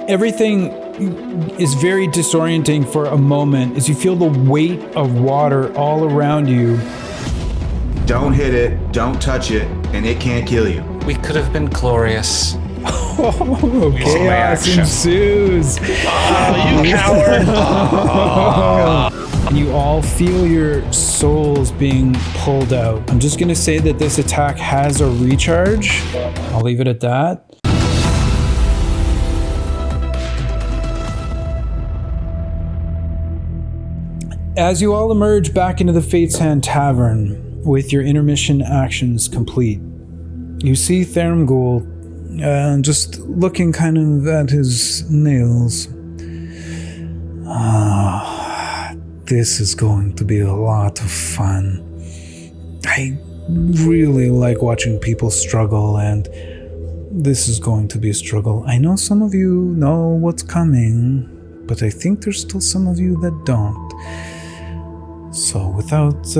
everything is very disorienting for a moment as you feel the weight of water all around you. Don't hit it, don't touch it, and it can't kill you. We could have been glorious. Oh, chaos ensues. Oh, you coward! You all feel your souls being pulled out. I'm just going to say that this attack has a recharge. I'll leave it at that. As you all emerge back into the Fate's Hand Tavern with your intermission actions complete, you see Thermgul just looking kind of at his nails. This is going to be a lot of fun. I really like watching people struggle, and this is going to be a struggle. I know some of you know what's coming, but I think there's still some of you that don't. So without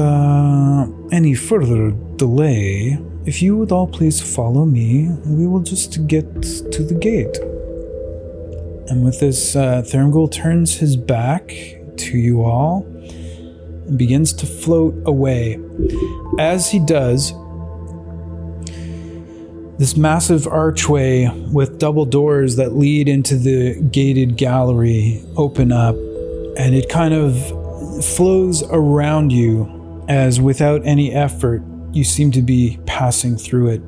any further delay, if you would all please follow me, we will just get to the gate. And with this, Thermgul turns his back to you all and begins to float away. As he does, this massive archway with double doors that lead into the gated gallery open up, and it kind of flows around you as without any effort you seem to be passing through it.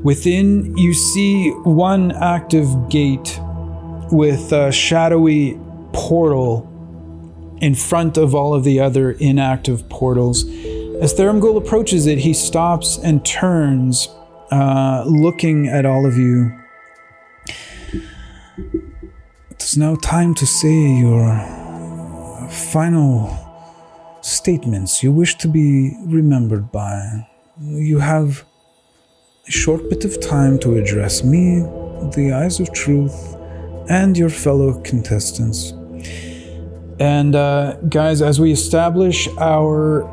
Within, you see one active gate with a shadowy portal in front of all of the other inactive portals. As Thermgul approaches it, he stops and turns, looking at all of you. It is now time to say your final statements you wish to be remembered by. You have a short bit of time to address me, the Eyes of Truth, and your fellow contestants. And guys, as we establish our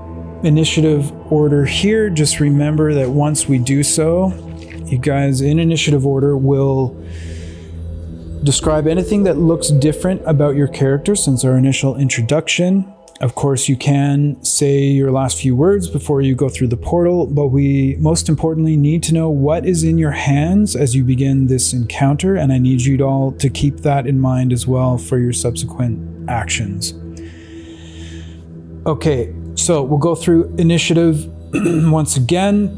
initiative order here, just remember that once we do so, you guys in initiative order will describe anything that looks different about your character since our initial introduction. Of course, you can say your last few words before you go through the portal, but we most importantly need to know what is in your hands as you begin this encounter, and I need you all to keep that in mind as well for your subsequent actions. Okay, so we'll go through initiative once again.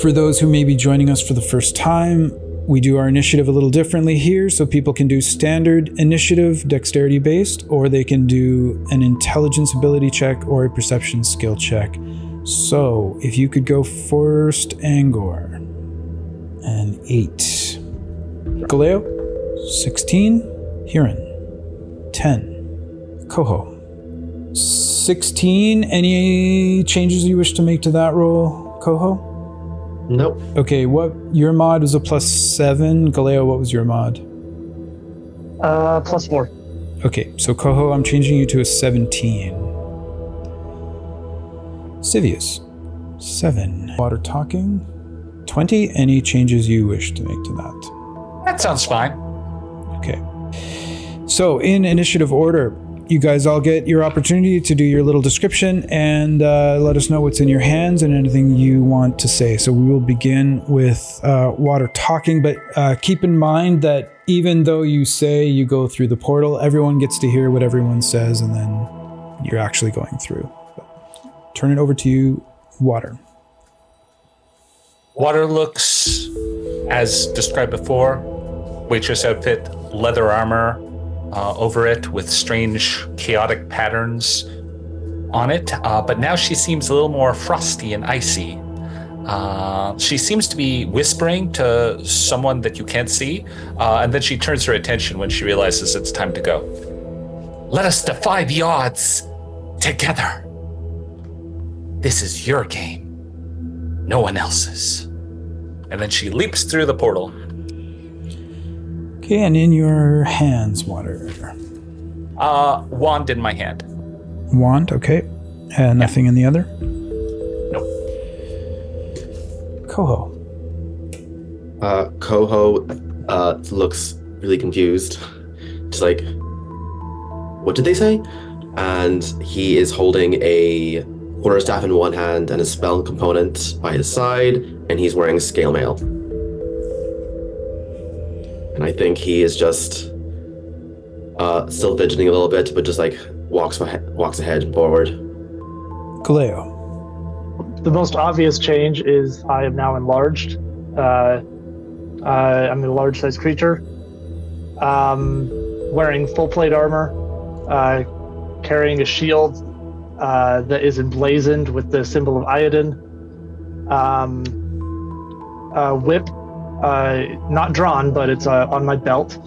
For those who may be joining us for the first time, we do our initiative a little differently here, so people can do standard initiative, dexterity based, or they can do an intelligence ability check or a perception skill check. So if you could go first, Angor. An 8. Galeo, 16. Hiran, 10. Coho, 16. Any changes you wish to make to that roll, Coho? Nope. Okay, what your mod was a +7. Galeo, what was your mod? +4. Okay, so Coho, I'm changing you to a 17. Sivius, 7. Water talking, 20. Any changes you wish to make to that? That sounds fine. Okay. So in initiative order, you guys all get your opportunity to do your little description and let us know what's in your hands and anything you want to say. So we will begin with water talking, but keep in mind that even though you say you go through the portal, everyone gets to hear what everyone says, and then you're actually going through. But turn it over to you, Water. Water looks, as described before, waitress outfit, leather armor, over it with strange chaotic patterns on it, but now she seems a little more frosty and icy. She seems to be whispering to someone that you can't see, and then she turns her attention when she realizes it's time to go. Let us defy the odds together. This is your game, no one else's. And then she leaps through the portal. Okay, and in your hands, Water. Wand in my hand. Wand, okay. And nothing in the other? Nope. Coho. Coho looks really confused. just like, what did they say? And he is holding a quarterstaff in one hand and a spell component by his side, and he's wearing scale mail. And I think he is just still fidgeting a little bit, but just like walks ahead and forward. Kaleo. The most obvious change is I am now enlarged. I'm a large-sized creature, wearing full plate armor, carrying a shield that is emblazoned with the symbol of Iodine. Whip, not drawn, but it's on my belt.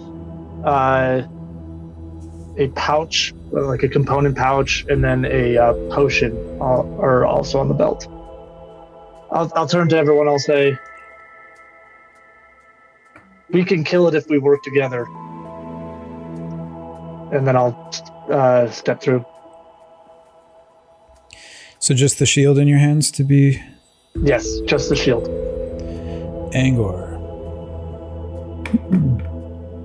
A pouch, like a component pouch, and then a potion are also on the belt. I'll turn to everyone. I'll say, we can kill it if we work together. And then I'll step through. So just the shield in your hands to be... Yes, just the shield. Angor.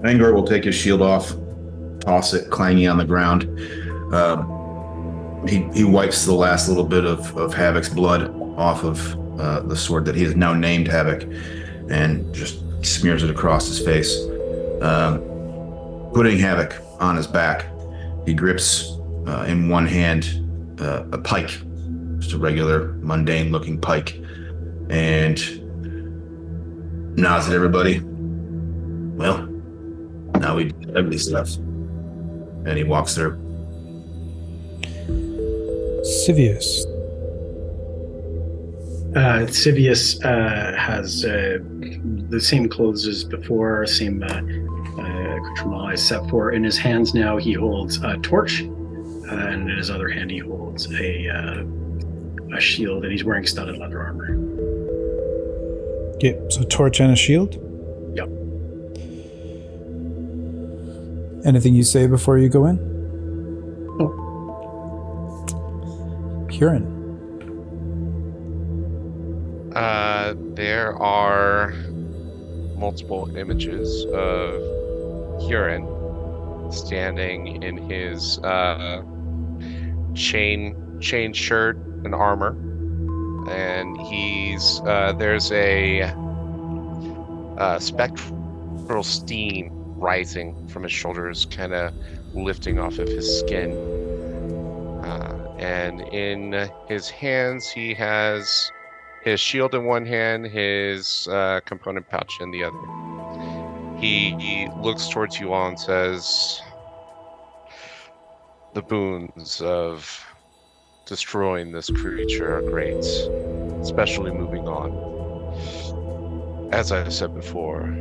Angor will take his shield off, toss it clanging on the ground. He wipes the last little bit of Havoc's blood off of the sword that he has now named Havoc, and just smears it across his face. Putting Havoc on his back, he grips in one hand a pike, just a regular, mundane-looking pike, and nods at everybody. Well, now we do ugly stuff. And he walks through. Sivius. Sivius has the same clothes as before, same accoutrement except for in his hands now he holds a torch, and in his other hand he holds a shield, and he's wearing studded leather armor. Yeah, so torch and a shield? Yep. Anything you say before you go in? Oh. Kieran. There are multiple images of Kieran standing in his chain shirt and armor, and he's there's a spectral steam rising from his shoulders, kind of lifting off of his skin, and in his hands he has his shield in one hand, his component pouch in the other. He looks towards you all and says, "The boons of destroying this creature are great, especially moving on. As I said before,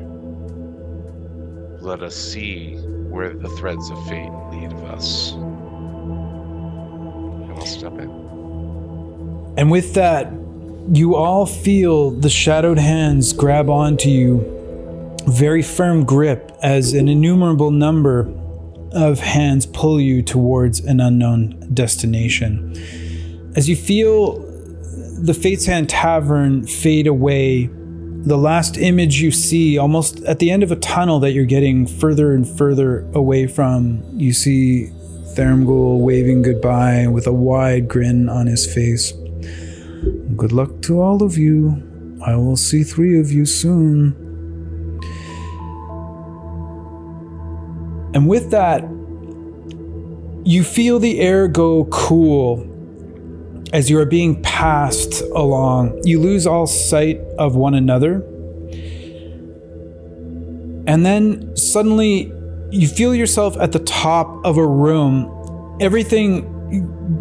let us see where the threads of fate lead of us." And I'll step in. And with that, you all feel the shadowed hands grab onto you, very firm grip, as an innumerable number of hands pull you towards an unknown destination. As you feel the Fate's Hand Tavern fade away, the last image you see, almost at the end of a tunnel that you're getting further and further away from, you see Thermgul waving goodbye with a wide grin on his face. Good luck to all of you. I will see 3 of you soon. And with that, you feel the air go cool as you are being passed along. You lose all sight of one another. And then suddenly you feel yourself at the top of a room. Everything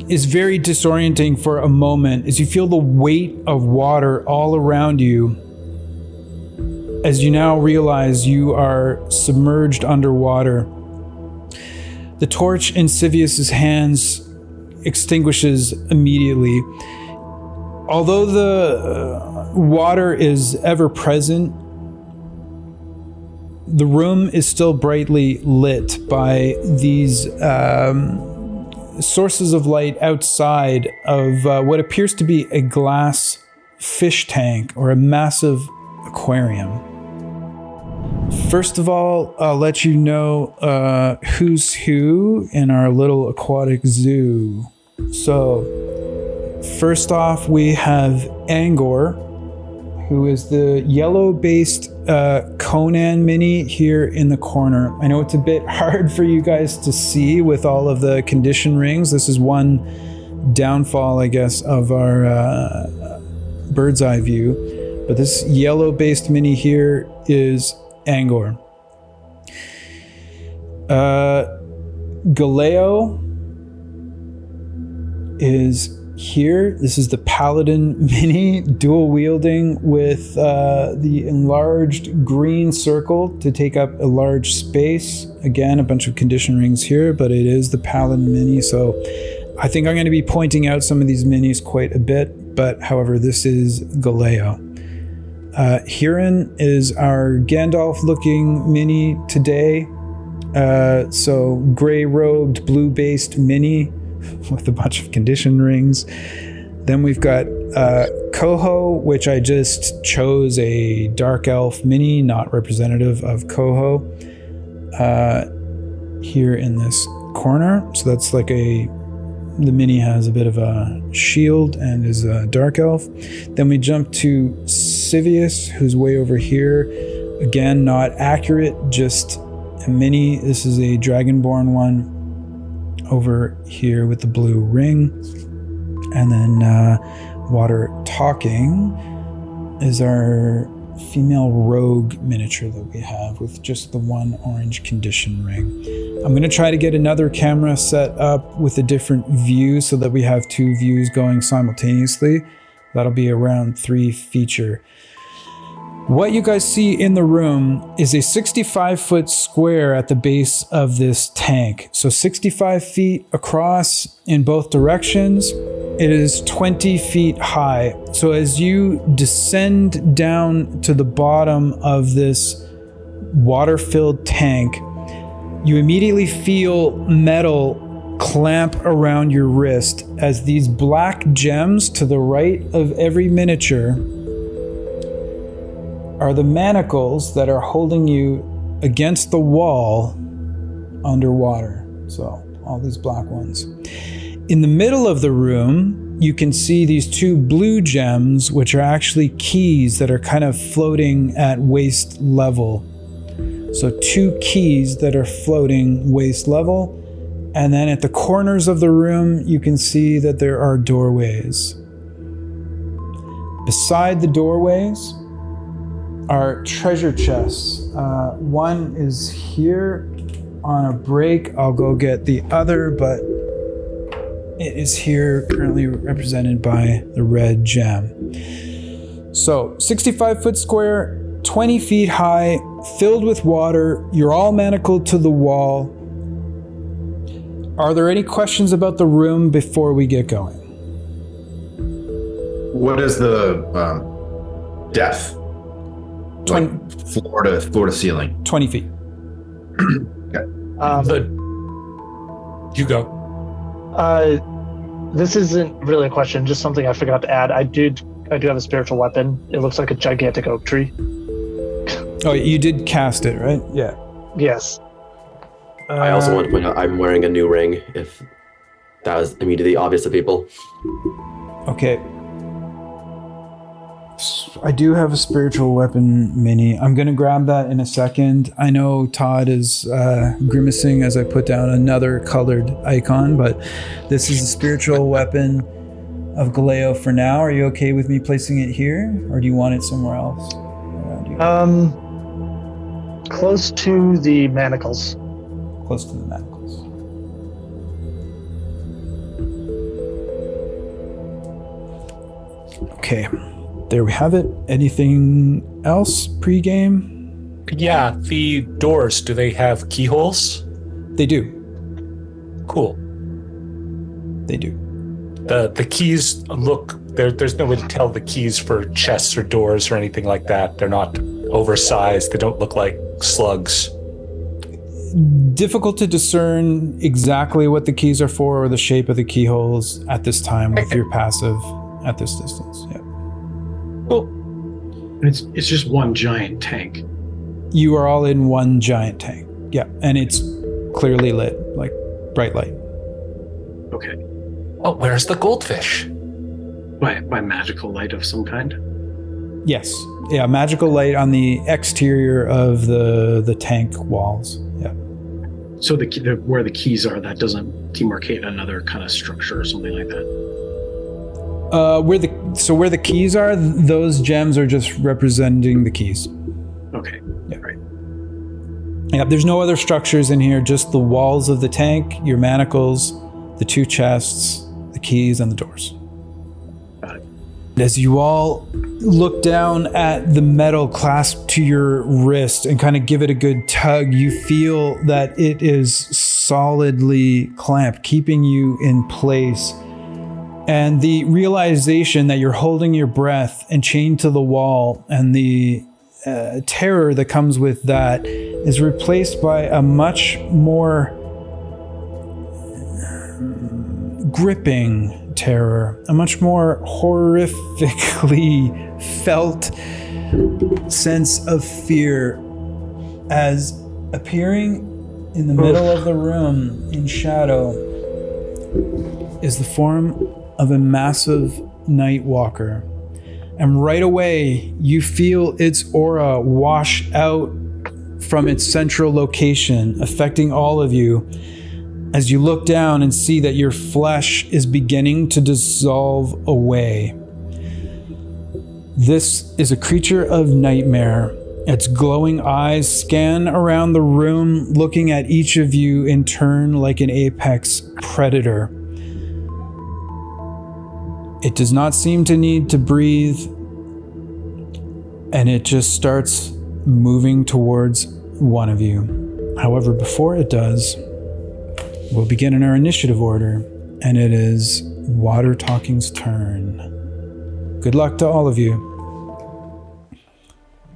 is very disorienting for a moment as you feel the weight of water all around you, as you now realize you are submerged underwater. The torch in Sivius's hands extinguishes immediately. Although the water is ever present, the room is still brightly lit by these sources of light outside of what appears to be a glass fish tank or a massive aquarium. First of all, I'll let you know who's who in our little aquatic zoo. So, first off, we have Angor, who is the yellow-based Conan mini here in the corner. I know it's a bit hard for you guys to see with all of the condition rings. This is one downfall, I guess, of our bird's eye view. But this yellow-based mini here is Angor. Galeo is here. This is the Paladin mini, dual wielding with the enlarged green circle to take up a large space. Again, a bunch of condition rings here, but it is the Paladin mini. So I think I'm going to be pointing out some of these minis quite a bit, but however, this is Galeo. Huron is our Gandalf-looking mini today. So gray-robed, blue-based mini with a bunch of condition rings. Then we've got Coho, which I just chose a dark elf mini, not representative of Coho, here in this corner. So that's like the mini has a bit of a shield and is a dark elf. Then we jump to Sivius, who's way over here. Again, not accurate, just a mini. This is a Dragonborn one over here with the blue ring. And then Water Talking is our female rogue miniature that we have with just the one orange condition ring. I'm going to try to get another camera set up with a different view so that we have two views going simultaneously. That'll be a round 3 feature. What you guys see in the room is a 65-foot square at the base of this tank. So 65 feet across in both directions. It is 20 feet high. So as you descend down to the bottom of this water-filled tank, you immediately feel metal clamp around your wrist as these black gems to the right of every miniature are the manacles that are holding you against the wall underwater. So all these black ones. In the middle of the room, you can see these 2 blue gems, which are actually keys that are kind of floating at waist level. So 2 keys that are floating waist level. And then at the corners of the room, you can see that there are doorways. Beside the doorways are treasure chests. One is here on a break. I'll go get the other, but it is here currently represented by the red gem. So 65-foot square, 20 feet high, filled with water. You're all manacled to the wall. Are there any questions about the room before we get going? What is the depth? Like floor to ceiling? 20 feet. Okay. You go. This isn't really a question, just something I forgot to add. I do have a spiritual weapon. It looks like a gigantic oak tree. Oh, you did cast it, right? Yeah. Yes. I also want to point out I'm wearing a new ring, if that was immediately obvious to people. Okay. I do have a spiritual weapon mini. I'm going to grab that in a second. I know Todd is grimacing as I put down another colored icon, but this is a spiritual weapon of Galeo for now. Are you okay with me placing it here, or do you want it somewhere else around you? Close to the manacles. Close to the manacles. Okay. There we have it. Anything else pre-game? Yeah, the doors, do they have keyholes? They do. Cool. They do. The keys look, there's no way to tell the keys for chests or doors or anything like that. They're not oversized. They don't look like slugs. Difficult to discern exactly what the keys are for or the shape of the keyholes at this time with your passive at this distance. Yeah. Cool. It's just one giant tank. You are all in one giant tank. Yeah, and it's clearly lit, like bright light. Okay. Oh, where's the goldfish? By magical light of some kind? Yes. Yeah, magical light on the exterior of the tank walls. Yeah. So where the keys are, that doesn't demarcate another kind of structure or something like that? Where the keys are, those gems are just representing the keys. Okay. Yeah. Right. Yeah, there's no other structures in here, just the walls of the tank, your manacles, the two chests, the keys, and the doors. Got it. As you all look down at the metal clasped to your wrist and kind of give it a good tug, you feel that it is solidly clamped, keeping you in place. And the realization that you're holding your breath and chained to the wall, and the terror that comes with that is replaced by a much more gripping terror, a much more horrifically felt sense of fear, as appearing in the middle of the room in shadow is the form of a massive Nightwalker. And right away, you feel its aura wash out from its central location, affecting all of you, as you look down and see that your flesh is beginning to dissolve away. This is a creature of nightmare. Its glowing eyes scan around the room, looking at each of you in turn like an apex predator. It does not seem to need to breathe, and it just starts moving towards one of you. However, before it does, we'll begin in our initiative order, and it is Water Talking's turn. Good luck to all of you.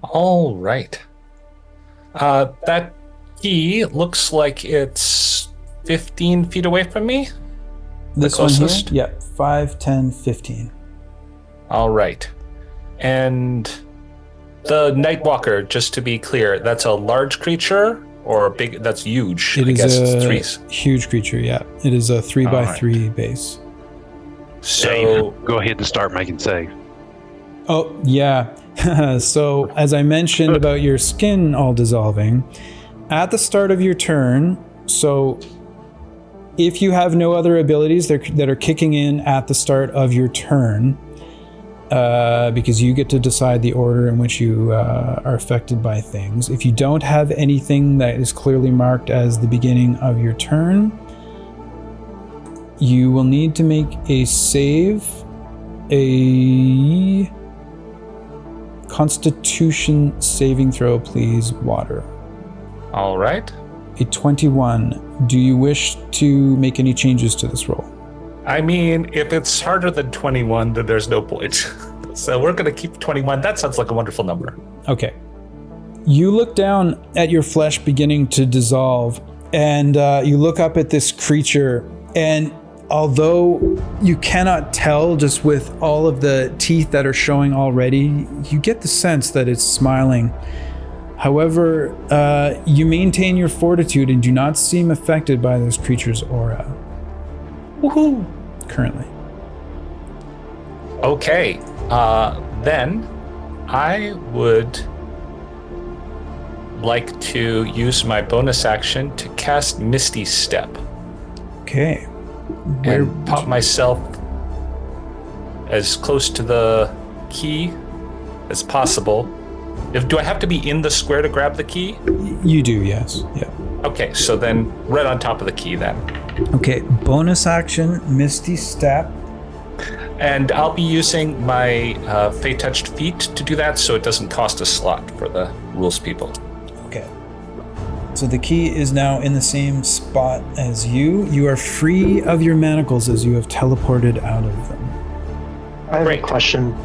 All right. That key looks like it's 15 feet away from me. This one here? Closest? Yep, 5, 10, 15. All right. And the Nightwalker, just to be clear, that's a large creature or a big? That's huge. It I is guess a it's threes. huge creature, yeah. It is a 3x3 base. So Dave, go ahead and start making save. Oh, yeah. So, as I mentioned about your skin all dissolving, at the start of your turn, so if you have no other abilities that are kicking in at the start of your turn, because you get to decide the order in which you are affected by things. If you don't have anything that is clearly marked as the beginning of your turn, you will need to make a save, a Constitution saving throw, please, Water. all right. A 21. Do you wish to make any changes to this roll? I mean, if it's harder than 21, then there's no point. So we're going to keep 21. That sounds like a wonderful number. Okay. You look down at your flesh beginning to dissolve, and you look up at this creature, and although you cannot tell just with all of the teeth that are showing already, you get the sense that it's smiling. However, you maintain your fortitude and do not seem affected by this creature's aura. Woohoo! Currently. Okay. Then I would like to use my bonus action to cast Misty Step Okay. and pop myself as close to the key as possible. Do I have to be in the square to grab the key? You do, yes. Yeah. Okay, so then right on top of the key then. Okay, bonus action, Misty Step. And I'll be using my Fey Touched Feet to do that, so it doesn't cost a slot for the rules people. Okay. So the key is now in the same spot as you. You are free of your manacles as you have teleported out of them. I have Great. a question.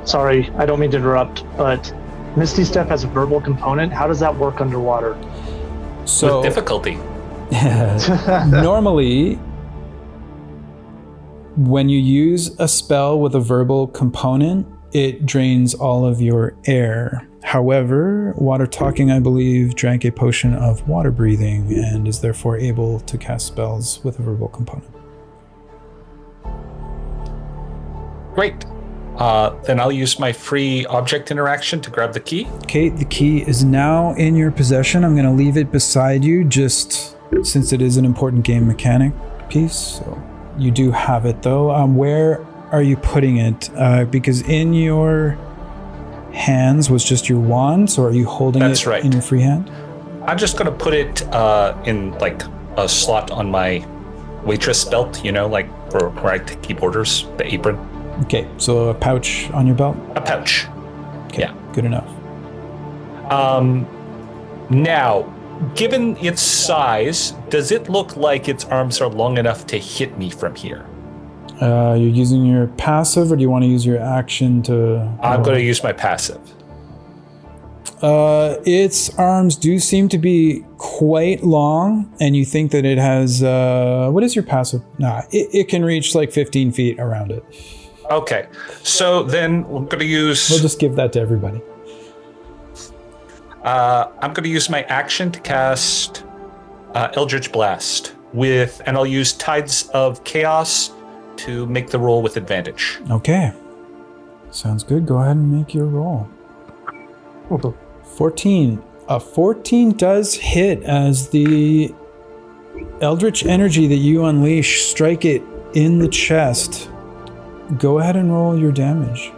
Sorry, I don't mean to interrupt, but Misty Step has a verbal component. How does that work underwater? So With difficulty. normally, when you use a spell with a verbal component, it drains all of your air. However, Water Talking, I believe, drank a potion of water breathing and is therefore able to cast spells with a verbal component. Great. Then I'll use my free object interaction to grab the key. Okay, the key is now in your possession. I'm going to leave it beside you just since it is an important game mechanic piece. So you do have it though. Where are you putting it? Because in your hands was just your wand, so are you holding That's it right. in your free hand? I'm just going to put it in like a slot on my waitress belt, like for where I keep orders, the apron. Okay, so a pouch on your belt? A pouch. Okay, Yeah. good enough. Now, given its size, does it look like its arms are long enough to hit me from here? You're using your passive, or do you want to use your action to... I'm going to use my passive. Its arms do seem to be quite long, and you think that it has... what is your passive? Nah, it can reach like 15 feet around it. Okay, so then we're going to use... We'll just give that to everybody. I'm going to use my action to cast Eldritch Blast and I'll use Tides of Chaos to make the roll with advantage. Okay. Sounds good. Go ahead and make your roll. 14. A 14 does hit as the Eldritch energy that you unleash strike it in the chest. Go ahead and roll your damage.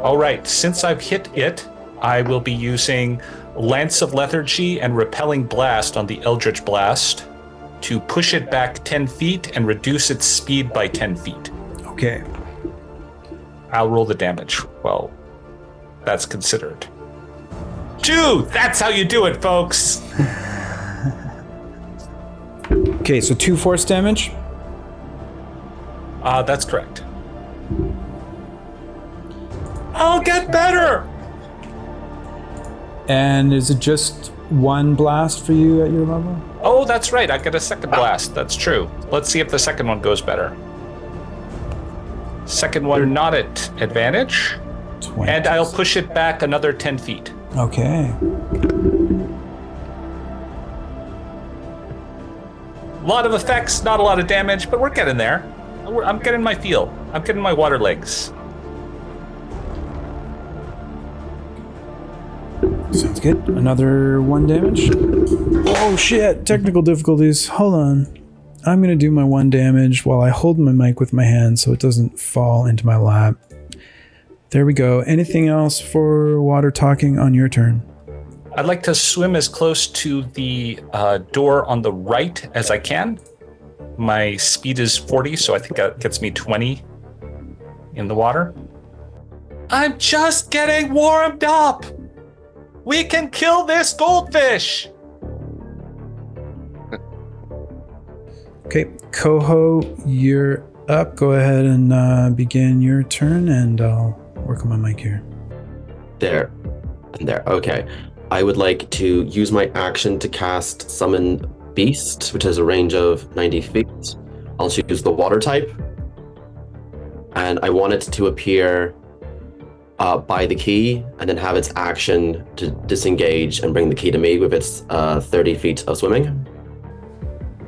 All right, since I've hit it, I will be using Lance of Lethargy and Repelling Blast on the Eldritch Blast to push it back 10 feet and reduce its speed by 10 feet. Okay. I'll roll the damage. Well, that's considered. 2! That's how you do it, folks! Okay, so 2 force damage. That's correct. I'll get better! And is it just one blast for you at your level? Oh, that's right. I get a second blast. That's true. Let's see if the second one goes better. Second one not at advantage. 20. And I'll push it back another 10 feet. Okay. A lot of effects, not a lot of damage, but we're getting there. I'm getting my feel. I'm getting my water legs. Sounds good. Another 1 damage. Oh shit, technical difficulties. Hold on. I'm gonna do my 1 damage while I hold my mic with my hand so it doesn't fall into my lap. There we go. Anything else for Water Talking on your turn? I'd like to swim as close to the door on the right as I can. My speed is 40, so I think that gets me 20 in the water. I'm just getting warmed up! We can kill this goldfish! Okay, Coho, you're up. Go ahead and begin your turn, and I'll work on my mic here. There. And there. Okay. I would like to use my action to cast Summon Beast, which has a range of 90 feet. I'll choose the water type. And I want it to appear by the key, and then have its action to disengage and bring the key to me with its 30 feet of swimming.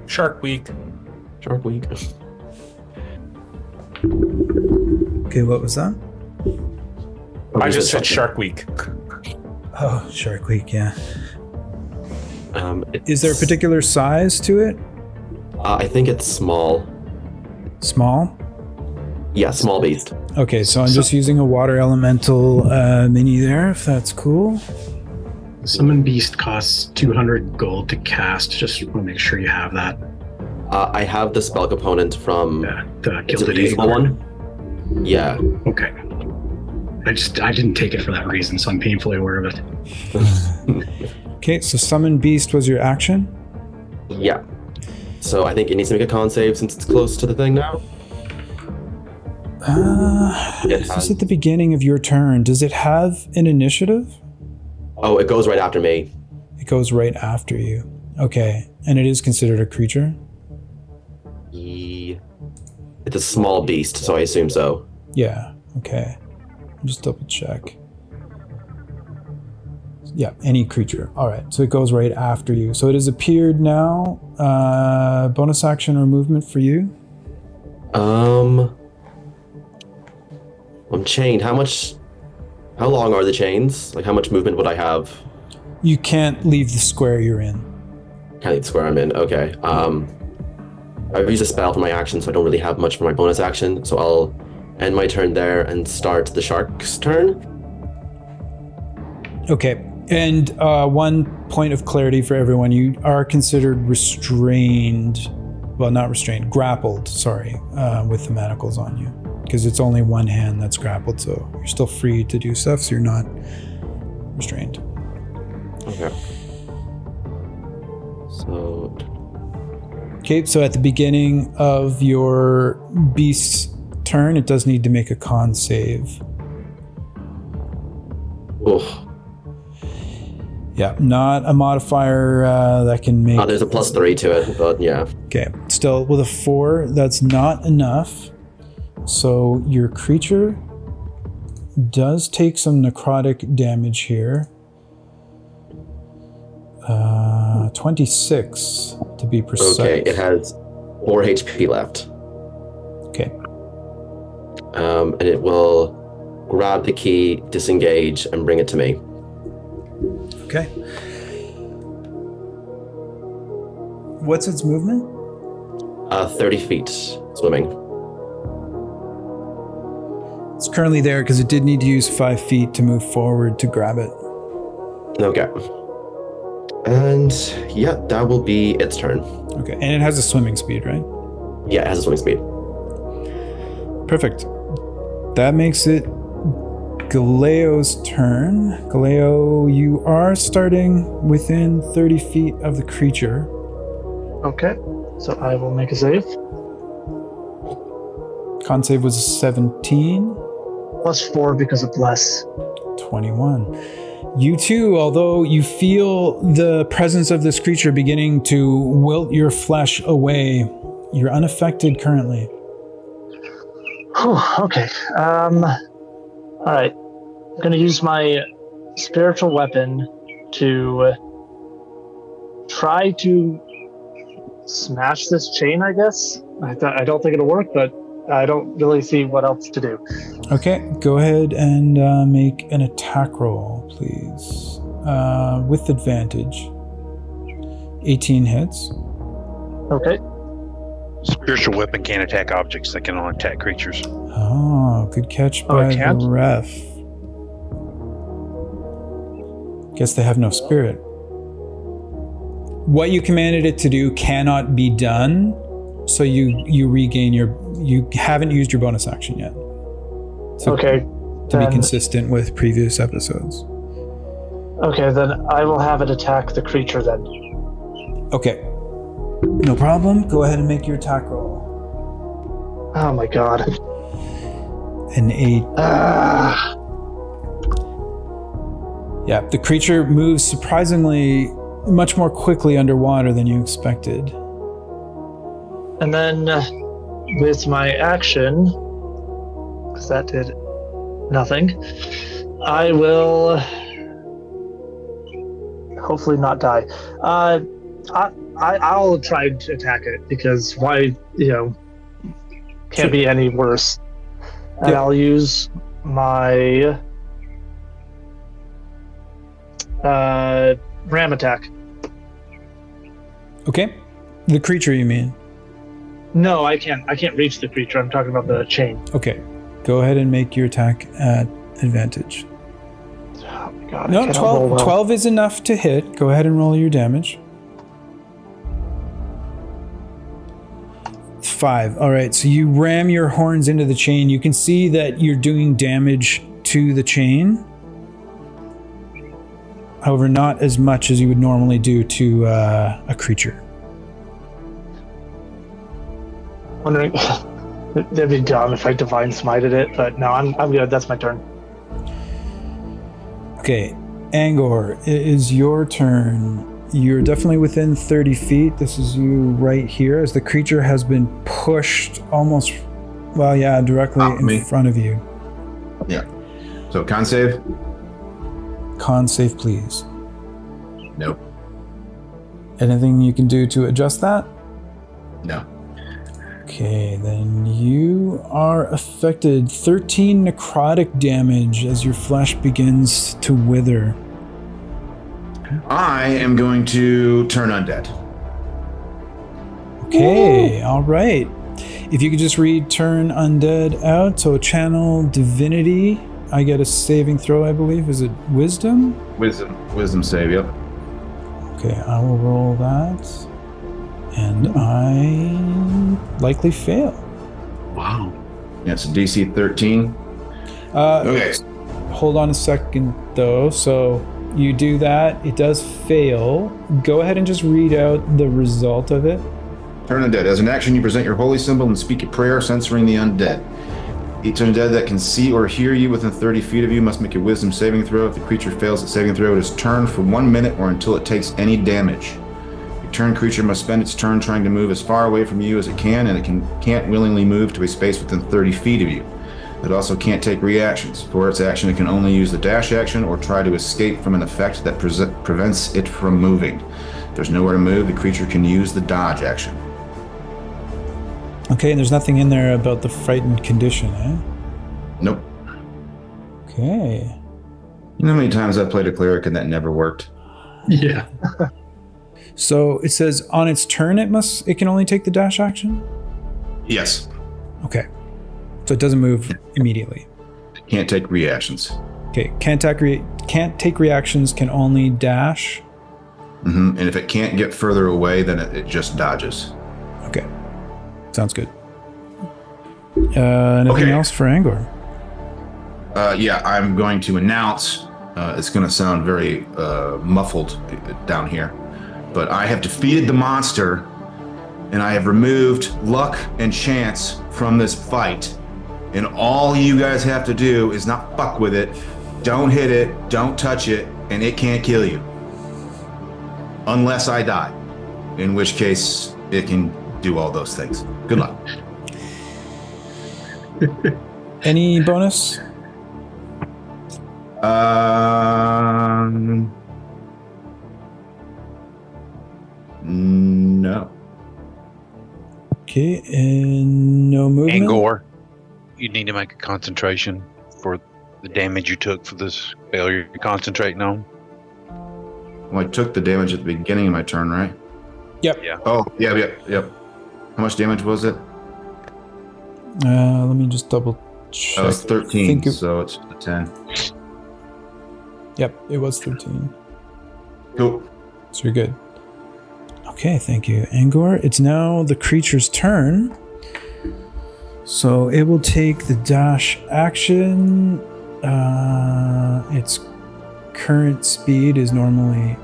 Shark Week. Shark Week. Okay, what was that? I just said Shark Week. Oh, Shark Week, yeah. It's- Is there a particular size to it? I think it's small. Small? Yeah, small beast. Okay, so I'm just using a water elemental mini there, if that's cool. Summon Beast costs 200 gold to cast. Just want to make sure you have that. I have the spell component from The it's a Gilded usable Acorn. one. Yeah. Okay. I didn't take it for that reason, so I'm painfully aware of it. Okay, so Summon Beast was your action? Yeah. So I think it needs to make a con save since it's close to the thing now. This is at the beginning of your turn. Does it have an initiative? Oh, it goes right after me. It goes right after you. Okay, and it is considered a creature? It's a small beast, so I assume so. Yeah, okay. Just double check. Yeah, any creature. All right, so it goes right after you. So it has appeared now. Bonus action or movement for you? I'm chained. How long are the chains? Like, how much movement would I have? You can't leave the square you're in. Can't leave the square I'm in. Okay. I've used a spell for my action, so I don't really have much for my bonus action. So I'll end my turn there and start the shark's turn. Okay, and one point of clarity for everyone. You are considered restrained. Well, not restrained, grappled, sorry, with the manacles on you. Because it's only one hand that's grappled, so you're still free to do stuff, so you're not restrained. Okay. Okay, so at the beginning of your beast's turn, it does need to make a con save. Oof. Yeah, not a modifier that can make... There's a +3 to it, but yeah. Okay, still with a 4, that's not enough. So your creature does take some necrotic damage here. 26 to be precise. Okay, it has 4 HP left. Okay. And it will grab the key, disengage, and bring it to me. Okay. What's its movement? 30 feet swimming. It's currently there because it did need to use 5 feet to move forward to grab it. Okay. And yeah, that will be its turn. Okay, and it has a swimming speed, right? Yeah, it has a swimming speed. Perfect. That makes it Galeo's turn. Galeo, you are starting within 30 feet of the creature. Okay, so I will make a save. Con save was a 17. +4 because of bless. 21. You too, although you feel the presence of this creature beginning to wilt your flesh away, you're unaffected currently. Whew, okay. All right. I'm going to use my spiritual weapon to try to smash this chain, I guess. I don't think it'll work, but I don't really see what else to do. Okay, go ahead and make an attack roll, please. With advantage. 18 hits. Okay. Spiritual weapon can't attack objects. They can only attack creatures. Oh, good catch by the ref. Guess they have no spirit. What you commanded it to do cannot be done, so you regain you haven't used your bonus action yet. So okay. To be consistent with previous episodes. Okay, then I will have it attack the creature then. Okay. No problem. Go ahead and make your attack roll. Oh my god. An 8. Yeah, the creature moves surprisingly much more quickly underwater than you expected. And then with my action, because that did nothing, I will hopefully not die. I'll try to attack it because why, can't be any worse. And I'll use my ram attack. Okay. The creature, you mean? No, I can't reach the creature. I'm talking about the chain. Okay. Go ahead and make your attack at advantage. Oh my god. No, 12 is enough to hit. Go ahead and roll your damage. 5. All right, so you ram your horns into the chain. You can see that you're doing damage to the chain. However, not as much as you would normally do to a creature. Wondering, that'd be dumb if I divine smited it, but no, I'm good. That's my turn. Okay, Angor, it is your turn. You're definitely within 30 feet. This is you right here as the creature has been pushed almost, directly in front of you. Yeah. So con save? Con save, please. Nope. Anything you can do to adjust that? No. Okay, then you are affected 13 necrotic damage as your flesh begins to wither. I am going to turn undead. Okay, all right. If you could just read turn undead out, so channel divinity. I get a saving throw, I believe. Is it wisdom? Wisdom save, yep. Okay, I will roll that. And I likely fail. Wow. Yeah, it's a DC 13. Okay. Hold on a second, though. So you do that. It does fail. Go ahead and just read out the result of it. Turn undead. As an action, you present your holy symbol and speak a prayer censoring the undead. Each undead that can see or hear you within 30 feet of you must make a wisdom saving throw. If the creature fails at saving throw, it is turned for 1 minute or until it takes any damage. Your turn creature must spend its turn trying to move as far away from you as it can, and it can't willingly move to a space within 30 feet of you. It also can't take reactions. For its action, it can only use the dash action or try to escape from an effect that prevents it from moving. If there's nowhere to move, the creature can use the dodge action. Okay, and there's nothing in there about the frightened condition, eh? Nope. Okay. You know how many times I played a cleric and that never worked? Yeah. So it says on its turn it can only take the dash action? Yes. Okay. So it doesn't move immediately. Can't take reactions. Okay, can't take reactions, can only dash. And if it can't get further away, then it just dodges. Okay. Sounds good. Anything else for Angor? Yeah, I'm going to announce, it's going to sound very muffled down here, but I have defeated the monster, and I have removed luck and chance from this fight, and all you guys have to do is not fuck with it, don't hit it, don't touch it, and it can't kill you. Unless I die, in which case it can do all those things. Good luck. Any bonus? No. Okay, and no movement. Angor, you need to make a concentration for the damage you took for this failure you're concentrating on. Well, I took the damage at the beginning of my turn, right? Yep. Yeah. Oh, yep. How much damage was it? Let me just double check. That was 13, Think so it's a 10. Yep, it was 13. Cool. So you're good. Okay, thank you, Angor. It's now the creature's turn. So it will take the dash action. Its current speed is normally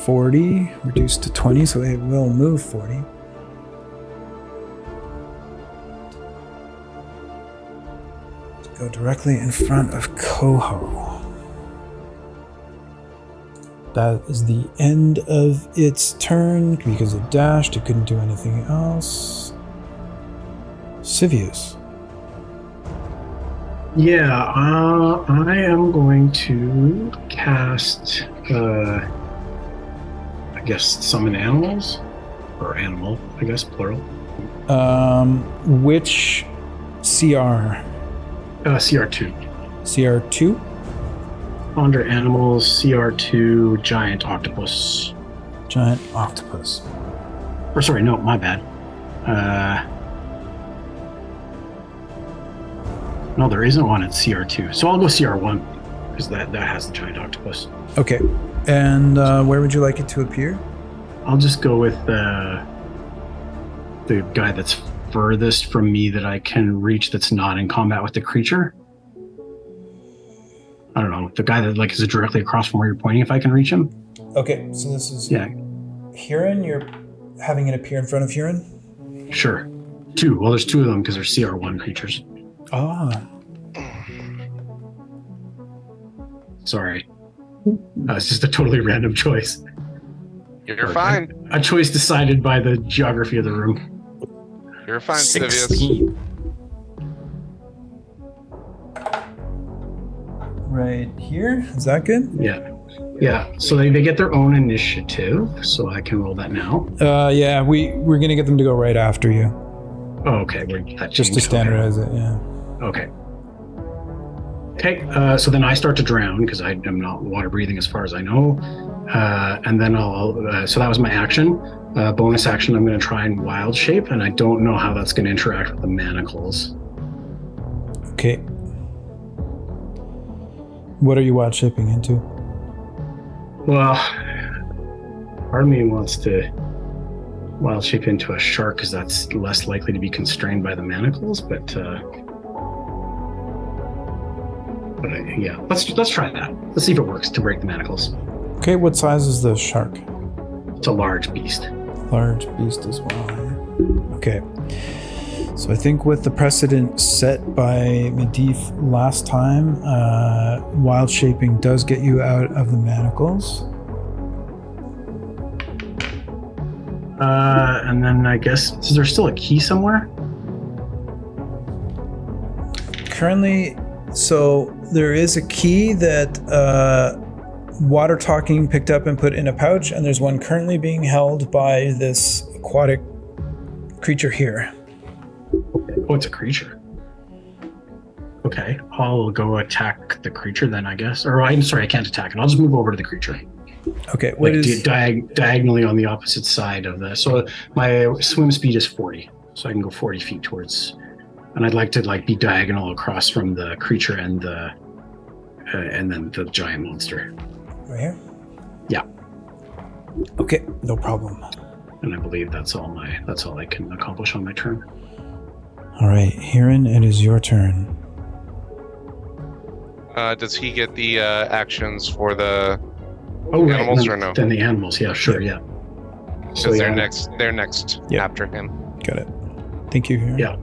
40, reduced to 20, so it will move 40. Go directly in front of Coho. That is the end of its turn because it dashed. It couldn't do anything else. Sivius. Yeah, I am going to cast, I guess, summon animals? Or animal, I guess, plural. Which CR? CR2. CR2? Under animals, CR2, giant octopus. Giant octopus. Or sorry, no, my bad. No, there isn't one at CR2. So I'll go CR1, because that has the giant octopus. Okay. And where would you like it to appear? I'll just go with the guy that's furthest from me that I can reach that's not in combat with the creature. I don't know, the guy that like is directly across from where you're pointing, if I can reach him. Okay, so this is Huron. You're having it appear in front of Huron? Sure. 2. Well, there's 2 of them because they're CR1 creatures. Ah. Sorry. It's just a totally random choice. You're fine. A choice decided by the geography of the room. You're fine, 16. Sivius. Right here? Is that good? Yeah. Yeah, so they get their own initiative, so I can roll that now. Yeah, we're gonna get them to go right after you, Oh, okay. just to standardize it. Yeah. Okay. Okay, so then I start to drown because I am not water breathing as far as I know. And then so that was my action. Bonus action, I'm going to try and wild shape, and I don't know how that's going to interact with the manacles. Okay. What are you wild shaping into? Well, part of me wants to wild shape into a shark because that's less likely to be constrained by the manacles, but yeah, let's try that. Let's see if it works to break the manacles. Okay, what size is the shark? It's a large beast. Large beast as well. Okay. So I think with the precedent set by Medivh last time, wild shaping does get you out of the manacles. And then I guess, is there still a key somewhere? Currently, so there is a key that Water Talking picked up and put in a pouch, and there's one currently being held by this aquatic creature here. Oh, it's a creature. Okay, I'll go attack the creature then, I guess. Or I'm sorry, I can't attack it. I'll just move over to the creature. Okay, what is... diagonally on the opposite side of the... So my swim speed is 40, so I can go 40 feet towards... And I'd like to be diagonal across from the creature and then the giant monster. Right here? Yeah. Okay, no problem. And I believe that's all I can accomplish on my turn. All right, Hiran, it is your turn. Does he get the actions for the animals or no? Then the animals, yeah, sure, yeah. Because they're next Yep. after him. Got it. Thank you, Hiran. Yeah.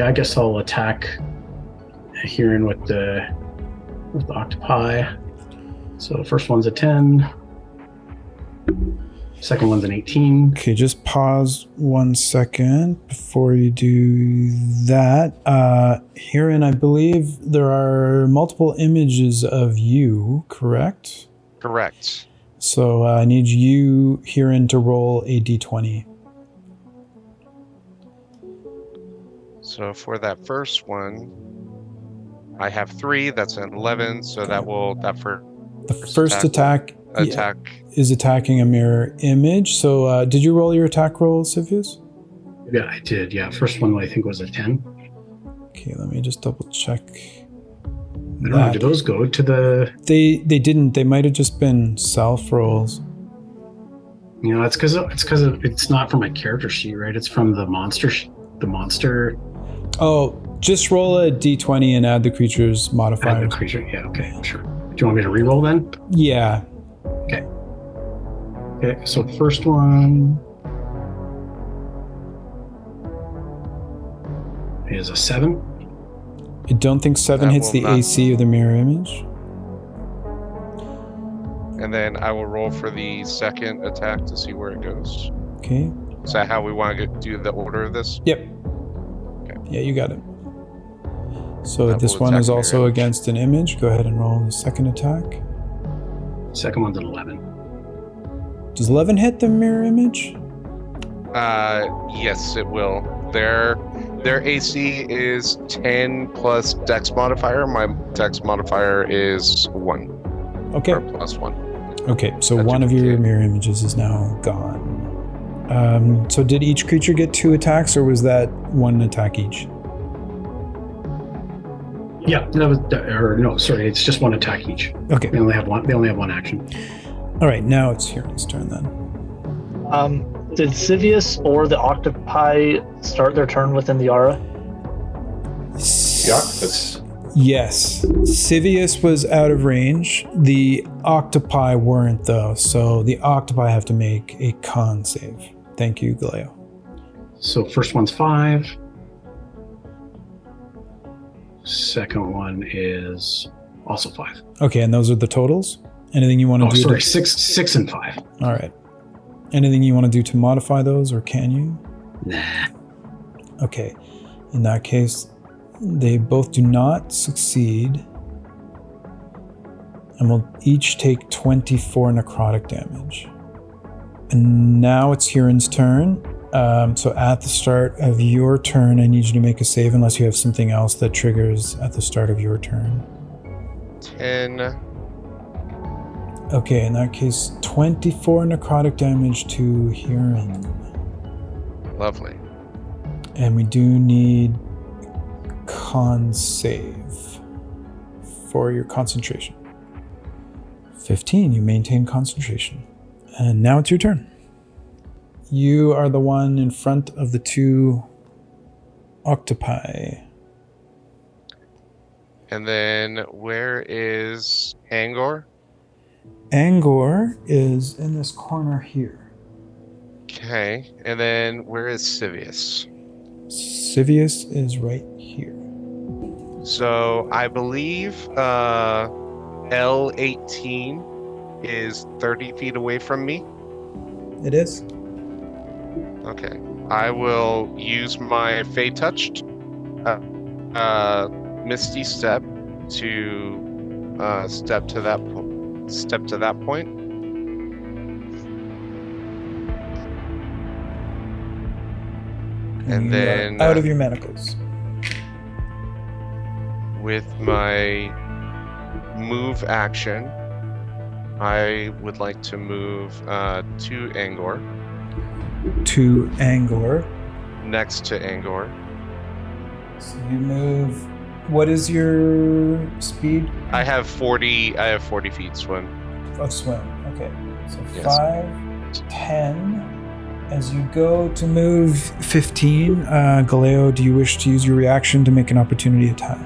I guess I'll attack Hiran with the octopi. So the first one's a 10. Second one's an 18. Okay, just pause 1 second before you do that. Hiran, I believe there are multiple images of you, correct? Correct. So I need you, Hiran, to roll a d20. So for that first one, I have 3. That's an 11. So that for The first attack is attacking a mirror image. So did you roll your attack roll, Civius? Yeah, I did. Yeah, first one I think was a 10. Okay, let me just double check. I don't know, do those go to the... They didn't. They might have just been self rolls. You know, it's because it's not from my character sheet, right? It's from the monster. The monster. Oh, just roll a d20 and add the creature's modifier. Add the creature. Yeah. Okay. Sure. Do you want me to re-roll then? Yeah. Okay. Okay. So first one is a 7. I don't think 7 That hits will the not- AC of the mirror image. And then I will roll for the second attack to see where it goes. Okay. Is that how we want to do the order of this? Yep. Okay. Yeah, you got it. So That this will one attack is mirror also image. against an image. Go ahead and roll the second attack. Second one's an 11. Does 11 hit the mirror image? Yes, it will. Their AC is 10 plus Dex modifier. My Dex modifier is 1. Okay. Or plus 1. Okay, so That one of your duplicate. mirror images is now gone. So did each creature get 2 attacks, or was that 1 attack each? Yeah. That was. Or no, sorry. It's just 1 attack each. Okay. They only have one action. All right, now it's Hiran's turn then. Did Civius or the octopi start their turn within the aura? The octopus. Yes. Civius was out of range. The octopi weren't, though, so the octopi have to make a con save. Thank you, Galeo. So first one's 5. Second one is also 5. Okay, and those are the totals? Anything you want to Oh, do? sorry. 6 and 5. All right. Anything you want to do to modify those, or can you? Nah. Okay. In that case, they both do not succeed. and will each take 24 necrotic damage. And now it's Huron's turn. So at the start of your turn, I need you to make a save unless you have something else that triggers at the start of your turn. 10. Okay, in that case, 24 necrotic damage to Huron. Lovely. And we do need con save for your concentration. 15, you maintain concentration. And now it's your turn. You are the one in front of the two octopi. And then where is Angor? Angor is in this corner here. Okay. And then where is Sivius? Sivius is right here. So I believe L18 is 30 feet away from me. It is. Okay. I will use my Fey Touched Misty Step to step to that point. And you then are out of your manacles. With my move action, I would like to move to Angor. To Angor. Next to Angor. So you move. What is your speed? I have 40 feet swim. Of swim. Okay. So Yes. 5, 10. As you go to move 15, Galeo, do you wish to use your reaction to make an opportunity attack?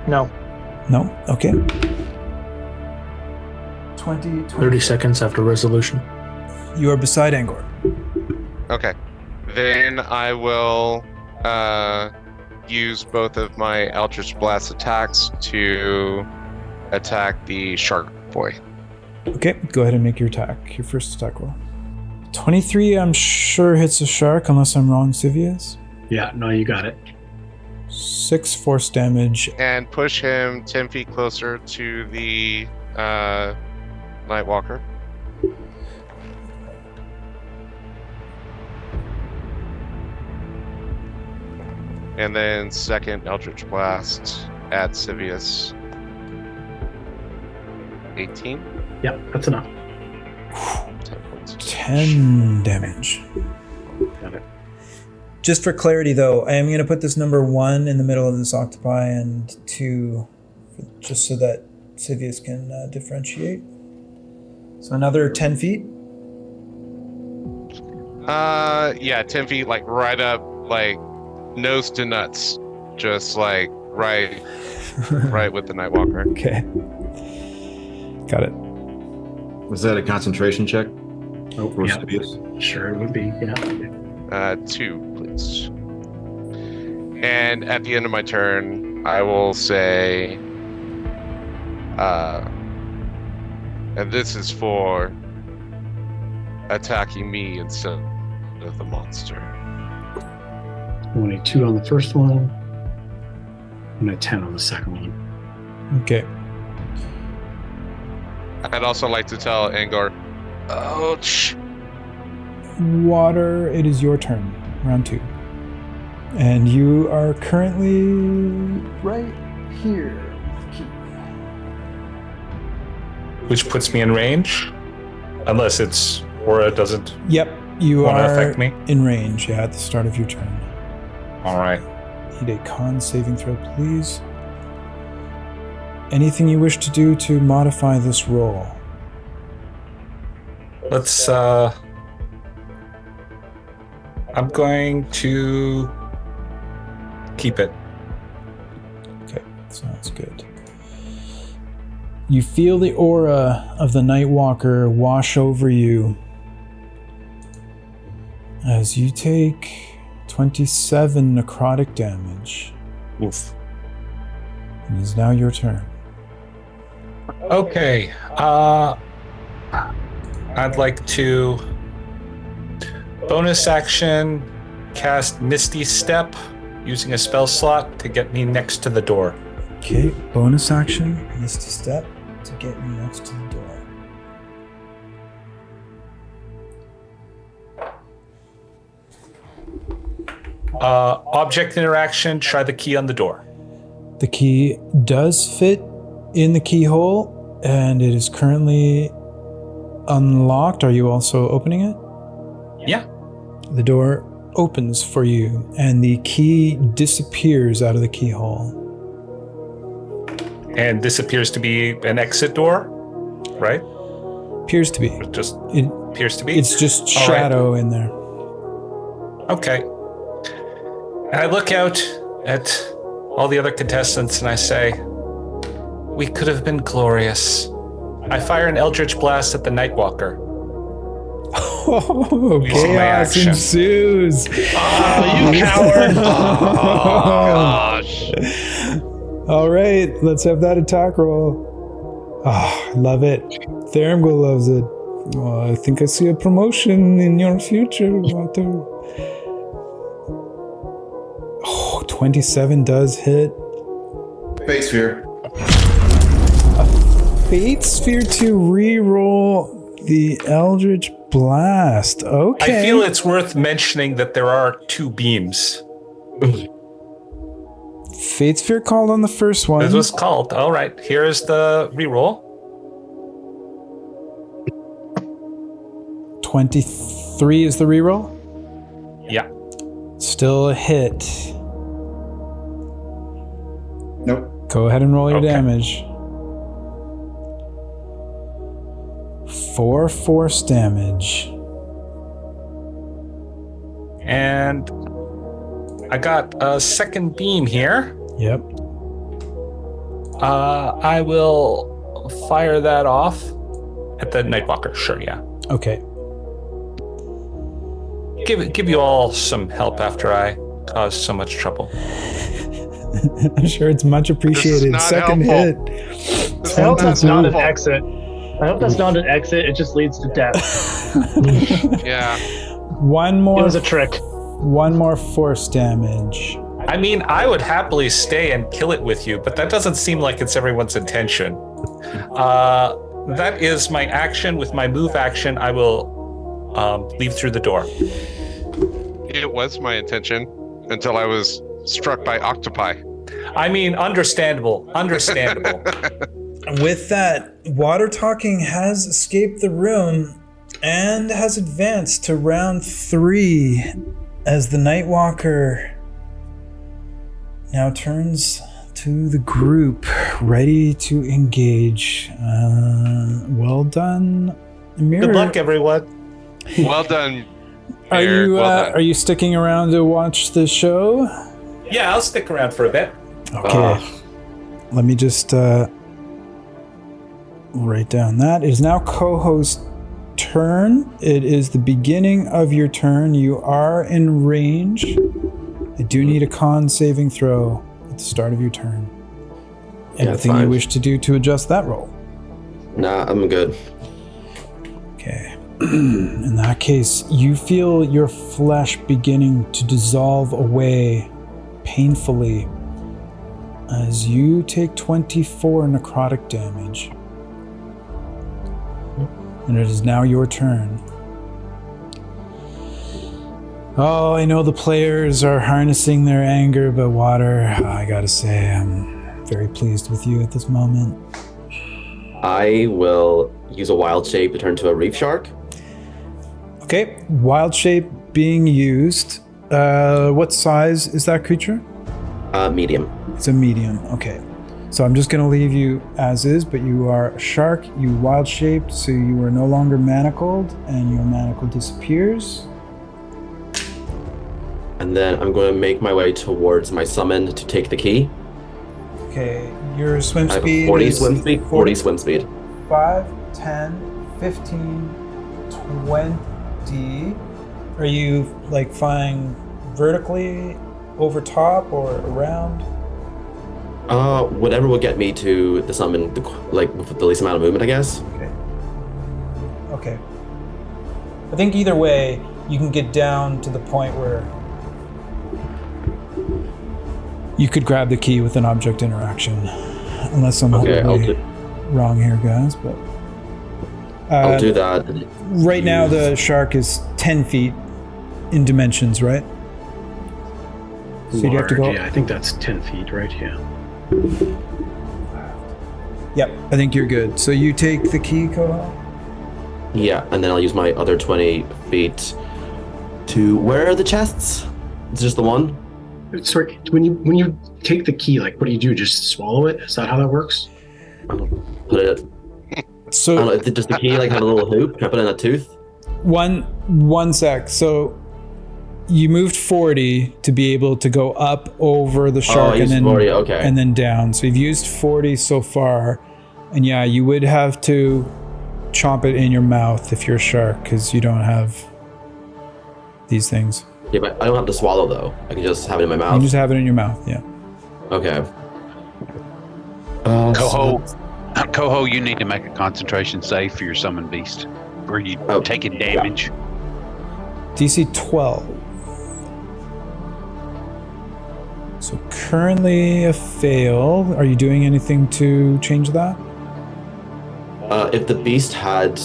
No. No? Okay. 20. 30 seconds after resolution. You are beside Angor. Okay. Then I will use both of my Eldritch Blast attacks to attack the shark boy. Okay, go ahead and make your attack. Your first attack roll. 23, I'm sure hits a shark, unless I'm wrong, Sivius. Yeah, no, you got it. 6 force damage. And push him 10 feet closer to the Nightwalker. And then second Eldritch Blast at Sivius. 18. Yeah, that's enough. 10 points. 10 damage. Got it. Just for clarity, though, I am going to put this number 1 in the middle of this octopi and 2, just so that Sivius can differentiate. So another 10 feet. Yeah, 10 feet, like right up, like nose to nuts, just like right with the Nightwalker. Okay. Got it. Was that a concentration check? Oh, For yeah. Sibius? Sure, it would be. Yeah. 2, please. And at the end of my turn, I will say, and this is for attacking me instead of the monster. Only 2 on the first one, and a 10 on the second one. Okay. I'd also like to tell Angor, ouch. Water, it is your turn. Round 2. And you are currently right here. Which puts me in range, unless it's aura doesn't Yep, you want to are affect me. in range, yeah, at the start of your turn. All right. Need a con saving throw, please. Anything you wish to do to modify this roll? Let's. I'm going to keep it. Okay, sounds good. You feel the aura of the Nightwalker wash over you as you take 27 necrotic damage. Oof. It is now your turn. Okay. I'd like to bonus action cast Misty Step using a spell slot to get me next to the door. Okay, bonus action, Misty Step to get you next to the door. Object interaction, try the key on the door. The key does fit in the keyhole, and it is currently unlocked. Are you also opening it? Yeah. The door opens for you, and the key disappears out of the keyhole. And this appears to be an exit door, right? Appears to be. It just It, appears to be. it's just All shadow in there. Okay. And I look out at all the other contestants and I say, we could have been glorious. I fire an Eldritch Blast at the Nightwalker. Oh, Using my chaos action. ensues. Oh, you coward! Gosh. All right, let's have that attack roll. Ah, I love it. Theramgo loves it. Oh, I think I see a promotion in your future, Walter. Oh, 27 does hit. Fate sphere. Fate Sphere to re-roll the Eldritch Blast. Okay. I feel it's worth mentioning that there are 2 beams. Fate Sphere called on the first one. This was called. All right, here's the reroll. 23 is the reroll. Yeah. Still a hit. Nope. Go ahead and roll your Okay. damage. 4 force damage. And I got a second beam here. Yep. I will fire that off at the Nightwalker. Sure, yeah. Okay. Give you all some help after I caused so much trouble. I'm sure it's much appreciated. not Second helpful. hit. This I hope is that's not not an helpful. exit. I hope that's not an exit. It just leads to death. Yeah. One It more. was a trick. One more force damage. I mean, I would happily stay and kill it with you, but that doesn't seem like it's everyone's intention. That is my action. With my move action, I will leave through the door. It was my intention until I was struck by octopi. I mean, understandable. Understandable. With that, Water Talking has escaped the room and has advanced to round 3 as the Nightwalker now turns to the group, ready to engage. Well done, Amir. Good luck, everyone. Well done. Are Eric, you well done. are you sticking around to watch the show? Yeah, I'll stick around for a bit. Okay. Let me just write down that. It is now co-host turn. It is the beginning of your turn. You are in range. I do need a con saving throw at the start of your turn. Anything you fine. wish to do to adjust that roll? Nah, I'm good. Okay. In that case, you feel your flesh beginning to dissolve away painfully as you take 24 necrotic damage. And it is now your turn. Oh, I know the players are harnessing their anger, but Water, I gotta say, I'm very pleased with you at this moment. I will use a wild shape to turn to a reef shark. Okay, wild shape being used. What size is that creature? Medium. It's a medium. Okay. So I'm just going to leave you as is, but you are a shark. You wild shaped, so you are no longer manacled, and your manacle disappears. And then I'm going to make my way towards my summon to take the key. Okay, your swim I have speed 40 is swim speed. 40 swim speed. 5, 10, 15, 20. Are you like flying vertically over top or around? Whatever will get me to the summon, with the least amount of movement, I guess. Okay. I think either way, you can get down to the point where You could grab the key with an object interaction, unless I'm Okay, horribly wrong here, guys. But I'll do that. right now, the shark is 10 feet in dimensions, right? So you'd have to go. Yeah, I think that's 10 feet, right? Yeah. Yep, I think you're good. So you take the key, Koha? Yeah, and then I'll use my other 20 feet to... Where are the chests? It's just the one? Sorry, when you take the key, like, what do you do? Just swallow it? Is that how that works? Put it... So I don't know, does the key like have a little hoop? Can I put it in a tooth? one sec. So you moved 40 to be able to go up over the shark and then 40, okay. and then down. So you've used 40 so far, and yeah, you would have to chomp it in your mouth if you're a shark because you don't have these things. Yeah, but I don't have to swallow though. I can just have it in my You mouth. can just have it in your mouth. Yeah. Okay. Coho, you need to make a concentration save for your summon beast, where you taking damage. DC 12. So currently a fail. Are you doing anything to change that? If the beast had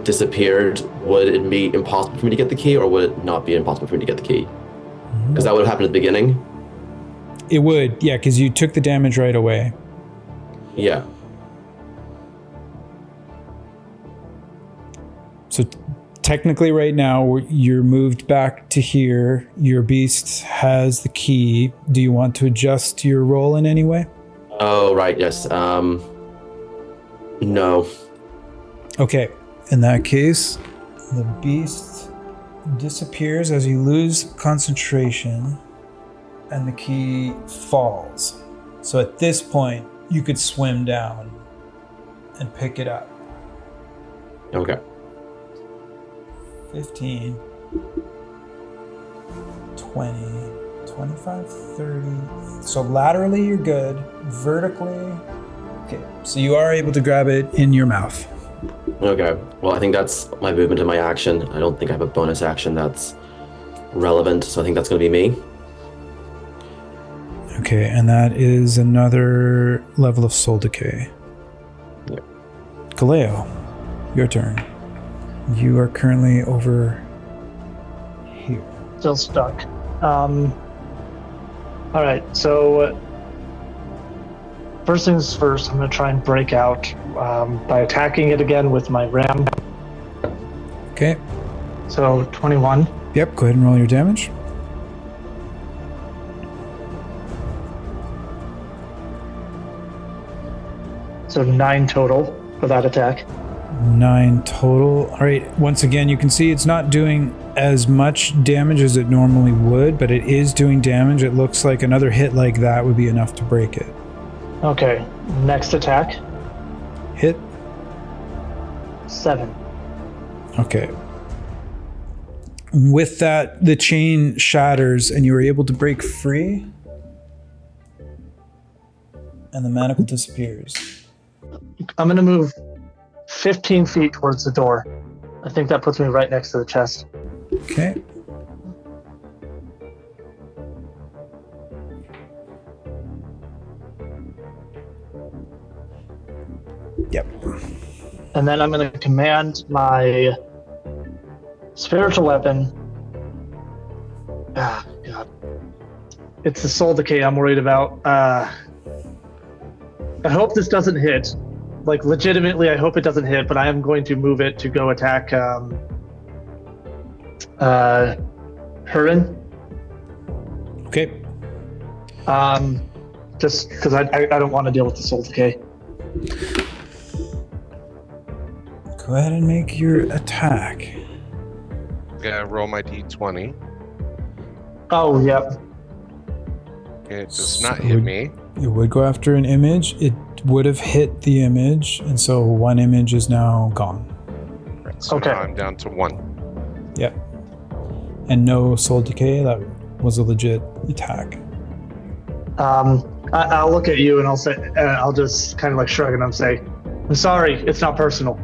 disappeared, would it be impossible for me to get the key, or would it not be impossible for me to get the key? Because that would have happened at the beginning. It would, yeah, because you took the damage right away. Yeah. So technically right now you're moved back to here. Your beast has the key. Do you want to adjust your roll in any way? Oh, right, yes. No. Okay, in that case, the beast disappears as you lose concentration and the key falls. So at this point, you could swim down and pick it up. Okay. 15, 20, 25, 30. So laterally, you're good. Vertically, okay. So you are able to grab it in your mouth. Okay. Well, I think that's my movement and my action. I don't think I have a bonus action that's relevant, so I think that's going to be me. Okay, and that is another level of soul decay. Yep. Kaleo, your turn. You are currently over here. Still stuck. All right, so first things first, I'm going to try and break out by attacking it again with my ram. Okay. So 21. Yep, go ahead and roll your damage. So 9 total for that attack. 9 total. All right, once again, you can see it's not doing as much damage as it normally would, but it is doing damage. It looks like another hit like that would be enough to break it. Okay, next attack. Hit. 7. Okay. With that, the chain shatters and you are able to break free. And the manacle disappears. I'm going to move 15 feet towards the door. I think that puts me right next to the chest. Okay. Yep. And then I'm going to command my spiritual weapon. Ah, God. It's the soul decay I'm worried about. I hope this doesn't hit. Like, legitimately, I hope it doesn't hit, but I am going to move it to go attack Hurin. Okay. Just because I don't want to deal with the soul decay. Go ahead and make your attack. Gotta roll my d20. Oh, yep. It does not hit me. It would go after an image. It would have hit the image, and so one image is now gone. Right, so Okay. now I'm down to 1. Yep. And no soul decay. That was a legit attack. I'll look at you and I'll say, I'll just kind of like shrug and I'll say, I'm sorry, it's not personal.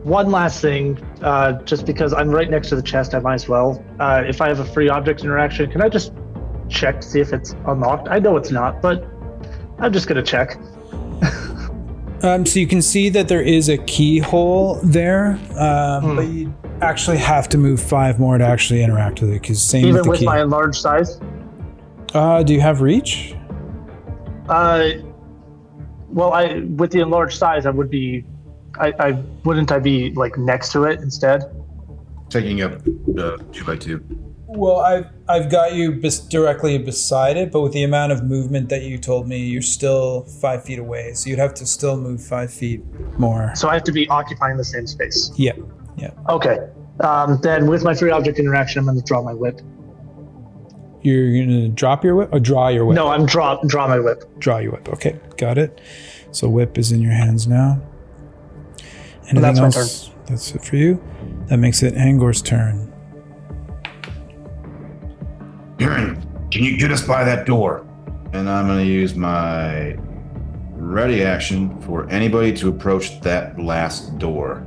One last thing, just because I'm right next to the chest, I might as well. If I have a free object interaction, can I just check to see if it's unlocked? I know it's not, but I'm just gonna check. So you can see that there is a keyhole there, but you actually have to move 5 more to actually interact with it, because same Even with the with key. my enlarged size? Do you have reach? Well, with the enlarged size, I would be. Wouldn't I be like next to it instead? Taking up 2x2. Well, I've got you directly beside it, but with the amount of movement that you told me, you're still 5 feet away, so you'd have to still move 5 feet more. So I have to be occupying the same space. Yeah. Okay. Then with my free object interaction, I'm going to draw my whip. You're gonna drop your whip or draw your whip? No, I'm draw my whip. Draw your whip. Okay, got it. So whip is in your hands now. Anything That's my else? That's it for you. That makes it Angor's turn. Can you get us by that door? And I'm going to use my ready action for anybody to approach that last door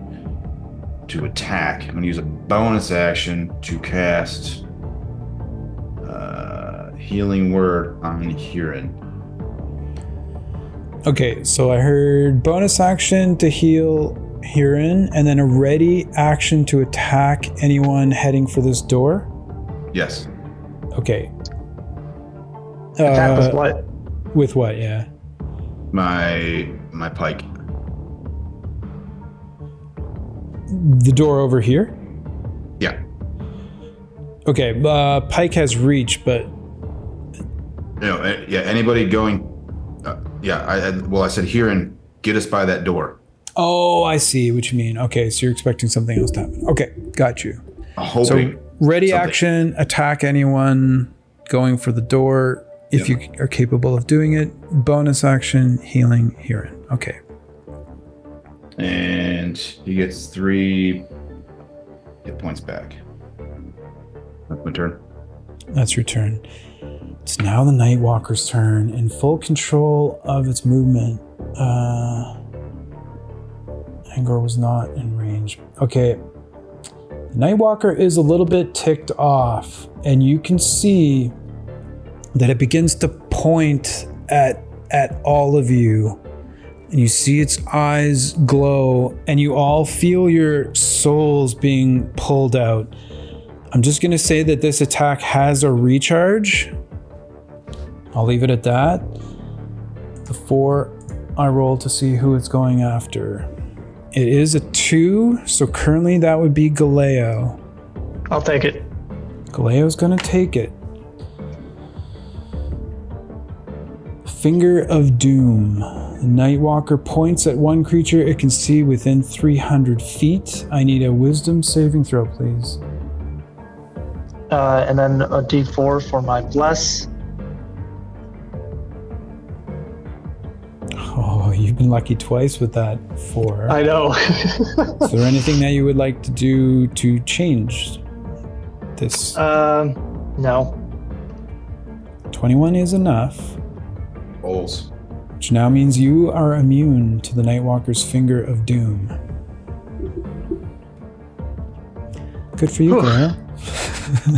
to attack. I'm going to use a bonus action to cast Healing Word on Huron. Okay, so I heard bonus action to heal Huron, and then a ready action to attack anyone heading for this door. Yes. Okay. Attack with what? With what? Yeah. My pike. The door over here. Yeah. Okay. Pike has reach, but Yeah. Anybody going? I said Huron, get us by that door. oh, I see what you mean. Okay, so you're expecting something else to happen. Okay, got you. Hoping. So ready something. action, attack anyone going for the door if you are capable of doing it. Bonus action, healing Huron. Okay. And he gets 3 hit points back. That's my turn. That's your turn. It's now the Nightwalker's turn. In full control of its movement. Angor was not in range. Okay. The Nightwalker is a little bit ticked off, and you can see that it begins to point at all of you. And you see its eyes glow, and you all feel your souls being pulled out. I'm just going to say that this attack has a recharge. I'll leave it at that. Before I roll to see who it's going after. It is a 2, so currently that would be Galeo. I'll take it. Galeo's going to take it. Finger of Doom. The Nightwalker points at one creature it can see within 300 feet. I need a wisdom saving throw, please. And then a D4 for my bless. Oh, you've been lucky twice with that 4. I know. Is there anything that you would like to do to change this? No. 21 is enough. Bowls. Which now means you are immune to the Nightwalker's Finger of Doom. Good for you, Galeo.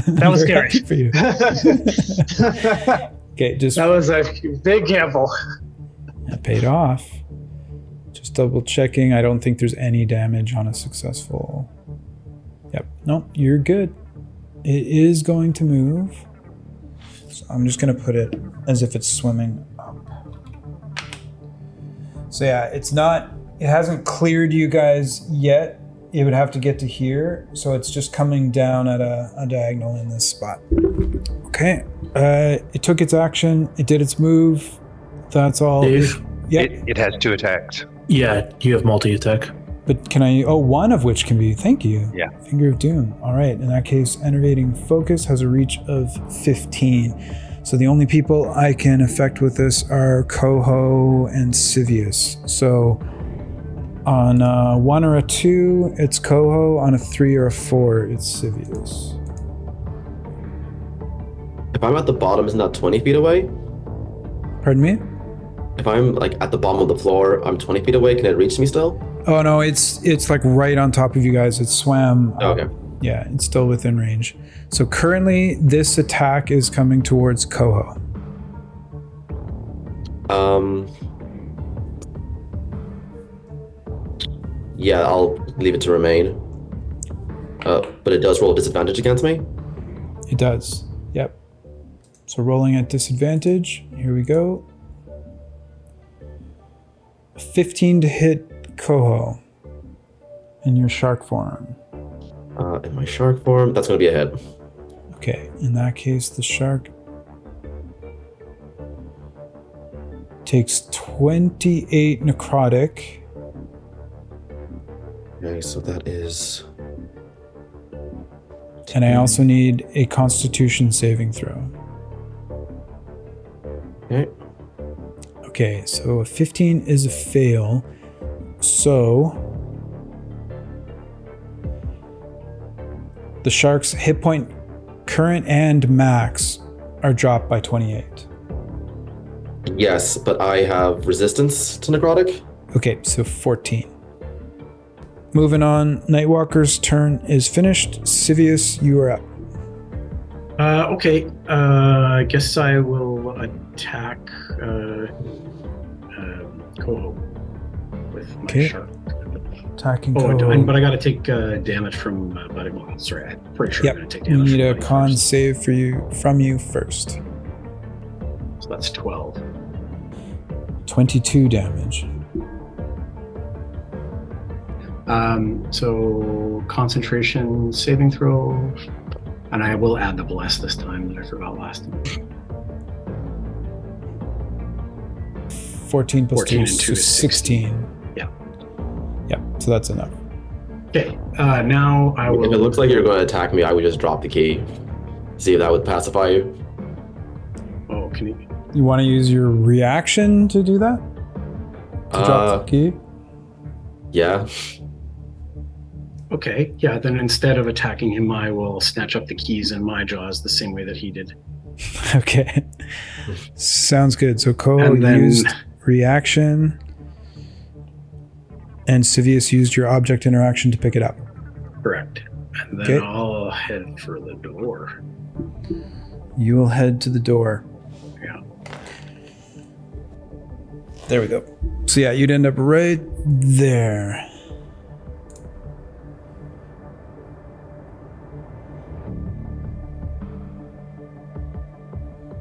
That was scary. Happy for you. Okay, just That was a big gamble. that paid off. Just double checking. I don't think there's any damage on a successful. Yep. Nope, you're good. It is going to move. So I'm just going to put it as if it's swimming up. So yeah, it hasn't cleared you guys yet. It would have to get to here. So it's just coming down at a diagonal in this spot. Okay. It took its action. It did its move. That's all. Dave? Yep. It has 2 attacks. Yeah, you have multi-attack. But can I... Oh, one of which can be... Thank you. Yeah. Finger of Doom. All right. In that case, Enervating Focus has a reach of 15. So the only people I can affect with this are Coho and Sivius. So on a 1 or a 2, it's Coho. On a 3 or a 4, it's Sivius. If I'm at the bottom, isn't that 20 feet away? Pardon me? If I'm like at the bottom of the floor, I'm 20 feet away. Can it reach me still? Oh, no. It's like right on top of you guys. It swam. Okay. Yeah, it's still within range. So currently, this attack is coming towards Coho. Yeah, I'll leave it to remain. But it does roll a disadvantage against me? It does. Yep. So rolling at disadvantage. Here we go. 15 to hit Coho in your shark form. In my shark form, that's going to be a hit. Okay, in that case, the shark takes 28 necrotic. Okay, so that is... And I also need a Constitution saving throw. Okay. Okay, so a 15 is a fail. So the shark's hit point current and max are dropped by 28. Yes, but I have resistance to necrotic. Okay, so 14. Moving on, Nightwalker's turn is finished. Civius, you are up. Okay. I guess I will attack Coho with my shark. Attacking Oh, Coho. but I got to take damage from. Well, sorry, I'm pretty sure I'm going to take damage. We need a from con first. save from you first. So that's 12. 22 damage. So concentration saving throw, and I will add the bless this time that I forgot last time. 14 plus 14 2, and so 2 is 16. Yeah. Yeah, so that's enough. Okay. Now I will. If it looks like you're going to attack me, I would just drop the key. See if that would pacify you. Oh, can you? You want to use your reaction to do that? To drop the key? Yeah. Okay. Yeah. Then instead of attacking him, I will snatch up the keys in my jaws the same way that he did. Okay. Sounds good. So Coho And then- used reaction, and Civius used your object interaction to pick it up. Correct. And then Okay. I'll head for the door. You will head to the door. Yeah. There we go. So yeah, you'd end up right there.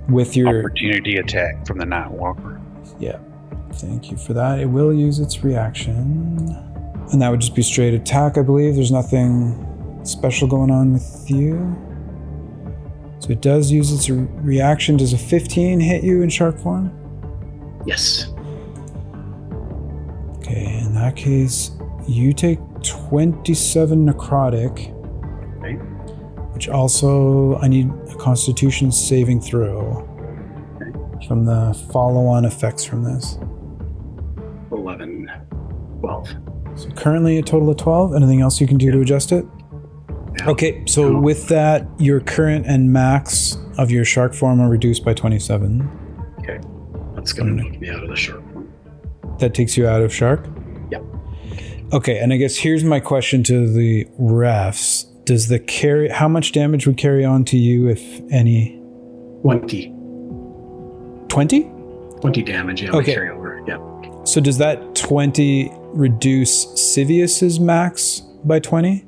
With your... Opportunity attack from the Nightwalker. Yeah. Thank you for that. It will use its reaction. And that would just be straight attack, I believe. There's nothing special going on with you. So it does use its reaction. Does a 15 hit you in shark form? Yes. Okay, in that case, you take 27 necrotic. Okay. Which also, I need a Constitution saving throw from the follow-on effects from this. 11. 12. So currently a total of 12. Anything else you can do to adjust it? Yeah. Okay, so with that, your current and max of your shark form are reduced by 27. Okay. That's going to knock me out of the shark one. That takes you out of shark? Yep. Okay, and I guess here's my question to the refs. Does the carry, how much damage would carry on to you, if any? 20. 20? 20 damage, yeah, Okay. carry over. Yeah. So does that 20 reduce Civius's max by 20?